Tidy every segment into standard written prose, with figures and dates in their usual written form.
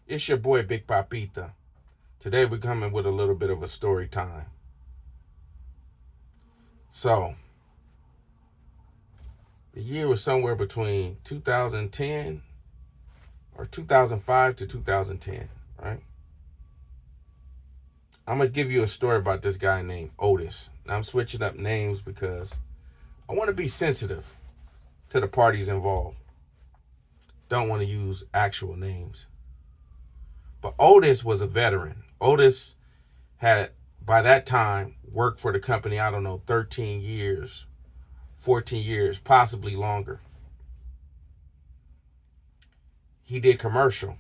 It's your boy Big Papita. Today we're coming with a little bit of a story time. So, the year was somewhere between 2010 or 2005 to 2010, right? I'm going to give you a story about this guy named Otis. Now, I'm switching up names because I want to be sensitive to the parties involved. Don't want to use actual names. But Otis was a veteran. Otis had, by that time, worked for the company, I don't know, 13 years, 14 years, possibly longer. He did commercial.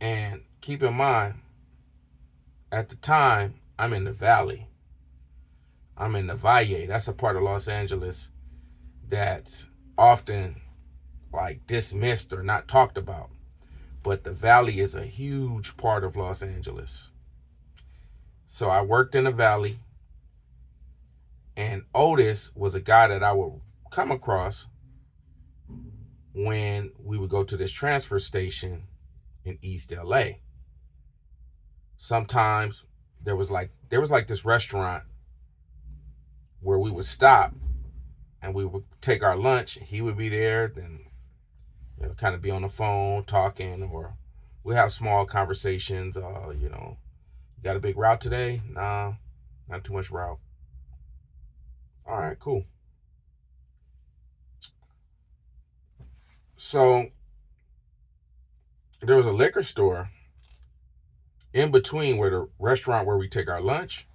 And keep in mind, at the time, I'm in the valley. I'm in the Valle. That's a part of Los Angeles that's often like dismissed or not talked about. But the valley is a huge part of Los Angeles. So I worked in the valley, and Otis was a guy that I would come across when we would go to this transfer station in East LA. Sometimes there was like this restaurant where we would stop and we would take our lunch. He would be there, and kind of be on the phone talking, or we have small conversations. You got a big route today? Nah, not too much route. All right, cool. So there was a liquor store in between where the restaurant where we take our lunch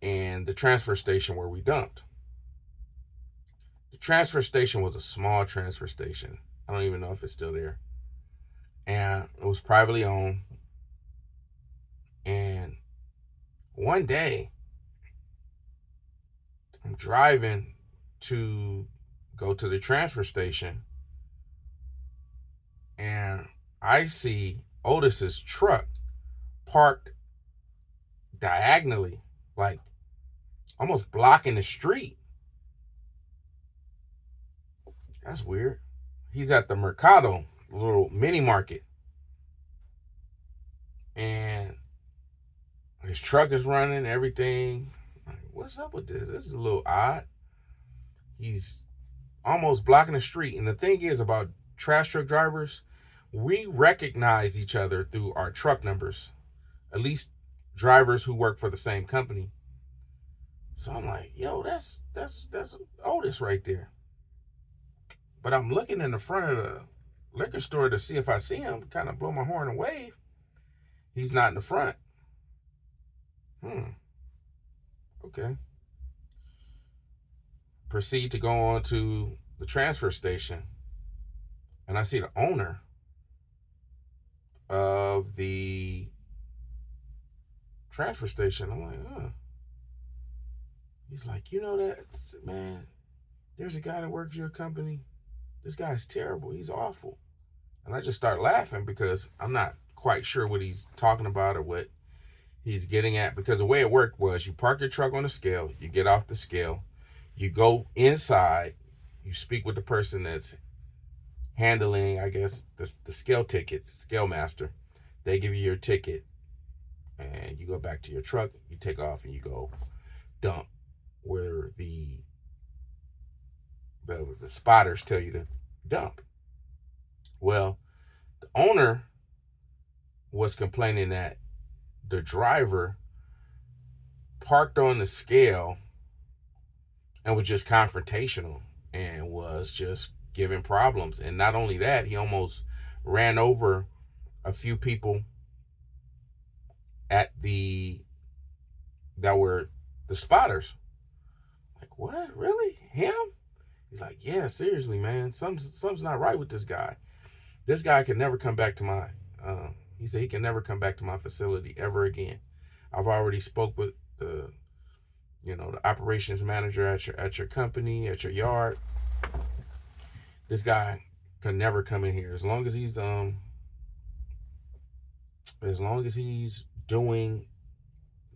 and the transfer station where we dumped. The transfer station was a small transfer station. I don't even know if it's still there. And it was privately owned. And one day, I'm driving to go to the transfer station, and I see Otis's truck parked diagonally, like almost blocking the street. That's weird. He's at the Mercado, little mini market, and his truck is running, everything. Like, what's up with this? This is a little odd. He's almost blocking the street. And the thing is about trash truck drivers, we recognize each other through our truck numbers, at least drivers who work for the same company. So I'm like, yo, that's Otis right there. But I'm looking in the front of the liquor store to see if I see him, kind of blow my horn and wave. He's not in the front. Okay. Proceed to go on to the transfer station, and I see the owner of the transfer station. I'm like, huh. He's like, you know that, man, there's a guy that works your company. This guy's terrible. He's awful. And I just start laughing because I'm not quite sure what he's talking about or what he's getting at. Because the way it worked was you park your truck on the scale, you get off the scale, you go inside, you speak with the person that's handling, I guess, the scale tickets, scale master. They give you your ticket, and you go back to your truck, you take off, and you go dump where the spotters tell you to dump. Well, the owner was complaining that the driver parked on the scale and was just confrontational and was just giving problems. And not only that, he almost ran over a few people at that were the spotters. Like, what? Really? Him? He's like, yeah, seriously, man. Something's not right with this guy. This guy can never come back to my. He said he can never come back to my facility ever again. I've already spoke with the operations manager at your company, at your yard. This guy can never come in here as long as he's doing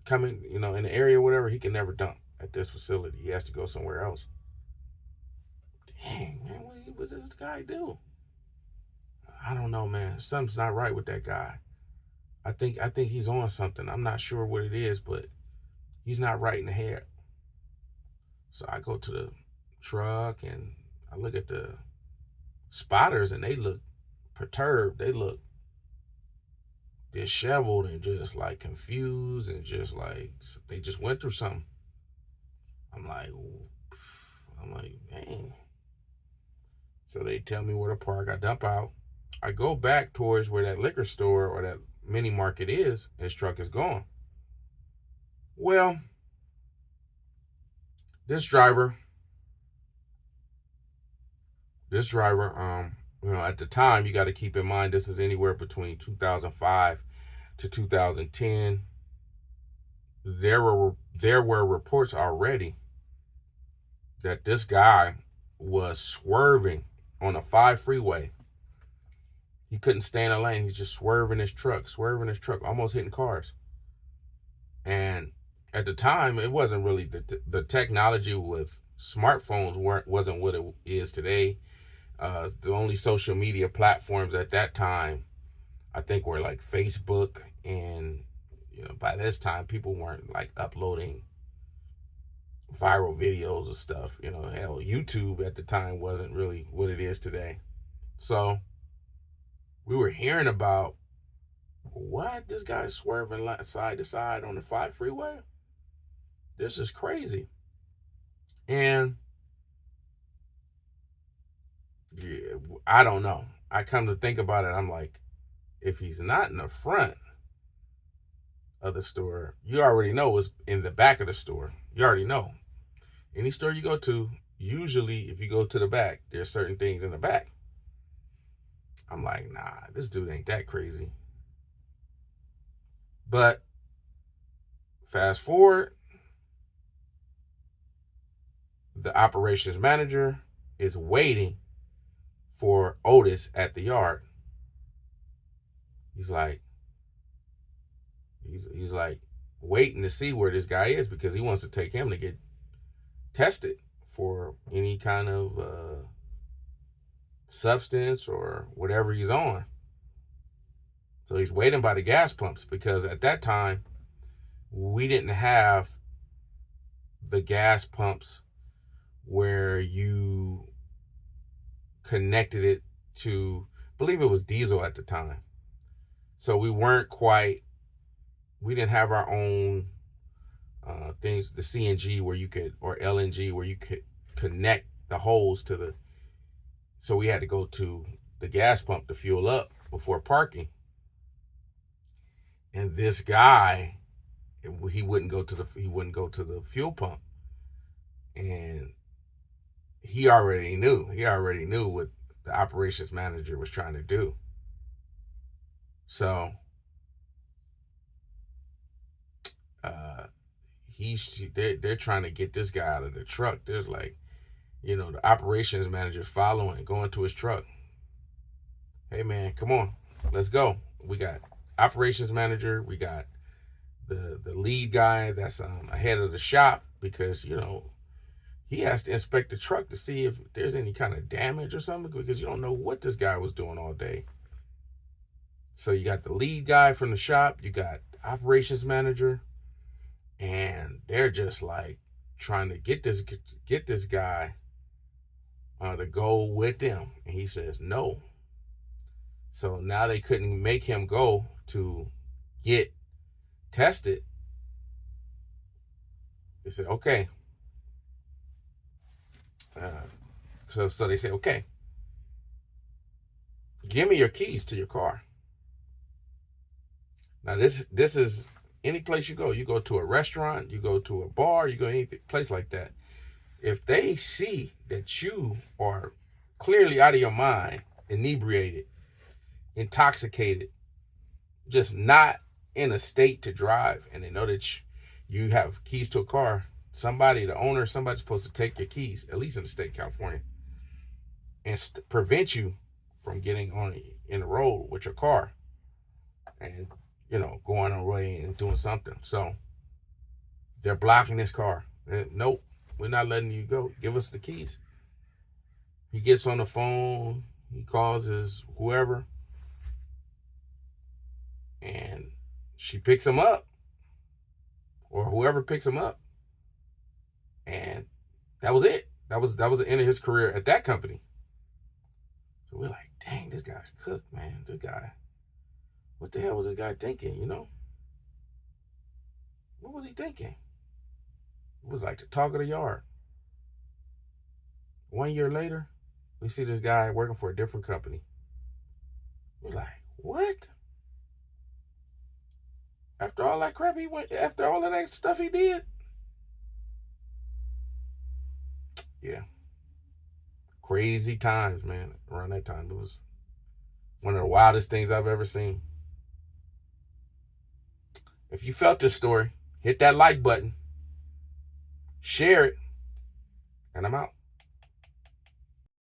coming, in the area or whatever. He can never dump at this facility. He has to go somewhere else. Dang, man, what does this guy do? I don't know, man. Something's not right with that guy. I think he's on something. I'm not sure what it is, but he's not right in the head. So I go to the truck and I look at the spotters and they look perturbed. They look disheveled and just like confused and just like they just went through something. I'm like, dang. So they tell me where to park. I dump out. I go back towards where that liquor store or that mini market is. His truck is gone. Well, this driver, at the time, you got to keep in mind this is anywhere between 2005 to 2010. There were reports already that this guy was swerving on a 5 freeway. He couldn't stay in a lane. He's just swerving his truck, almost hitting cars. And at the time, it wasn't really the technology with smartphones wasn't what it is today. The only social media platforms at that time, I think, were like Facebook, and by this time, people weren't like uploading viral videos and stuff. Hell, YouTube at the time wasn't really what it is today. So we were hearing about what this guy's swerving side to side on the 5 freeway. This is crazy. And yeah, I don't know. I come to think about it, I'm like, if he's not in the front of the store, you already know it's in the back of the store. You already know. Any store you go to, usually if you go to the back, there's certain things in the back. I'm like, nah, this dude ain't that crazy. But fast forward, the operations manager is waiting for Otis at the yard. He's like waiting to see where this guy is because he wants to take him to get tested for any kind of substance or whatever he's on. So he's waiting by the gas pumps because at that time we didn't have the gas pumps where you connected it to, I believe it was diesel at the time. So we didn't have our own things, the CNG where you could, or LNG where you could connect the hose to the, so we had to go to the gas pump to fuel up before parking. And this guy, he wouldn't go to the fuel pump. And he already knew what the operations manager was trying to do. So they're trying to get this guy out of the truck. There's like, the operations manager following, going to his truck. Hey man, come on, let's go. We got operations manager, we got the lead guy that's ahead of the shop, because he has to inspect the truck to see if there's any kind of damage or something, because you don't know what this guy was doing all day. So you got the lead guy from the shop, you got operations manager, and they're just like trying to get this guy to go with them, and he says no. So now they couldn't make him go to get tested. They said, okay. So they say, okay, give me your keys to your car. Now this is any place you go. You go to a restaurant, you go to a bar, you go any place like that. If they see that you are clearly out of your mind, inebriated, intoxicated, just not in a state to drive, and they know that you have keys to a car, the owner, somebody's supposed to take your keys, at least in the state of California, and prevent you from getting in the road with your car and going on the way and doing something. So they're blocking this car. Nope, we're not letting you go. Give us the keys. He gets on the phone. He calls his whoever. she picks him up, or whoever picks him up, and that was it. That was the end of his career at that company. So we're like, dang, this guy's cooked, man. This guy, what the hell was this guy thinking, you know? What was he thinking? It was like the talk of the yard. 1 year later, we see this guy working for a different company. We're like, what? After all that crap he went, after all of that stuff he did? Yeah. Crazy times, man, around that time. It was one of the wildest things I've ever seen. If you felt this story, hit that like button, share it, and I'm out.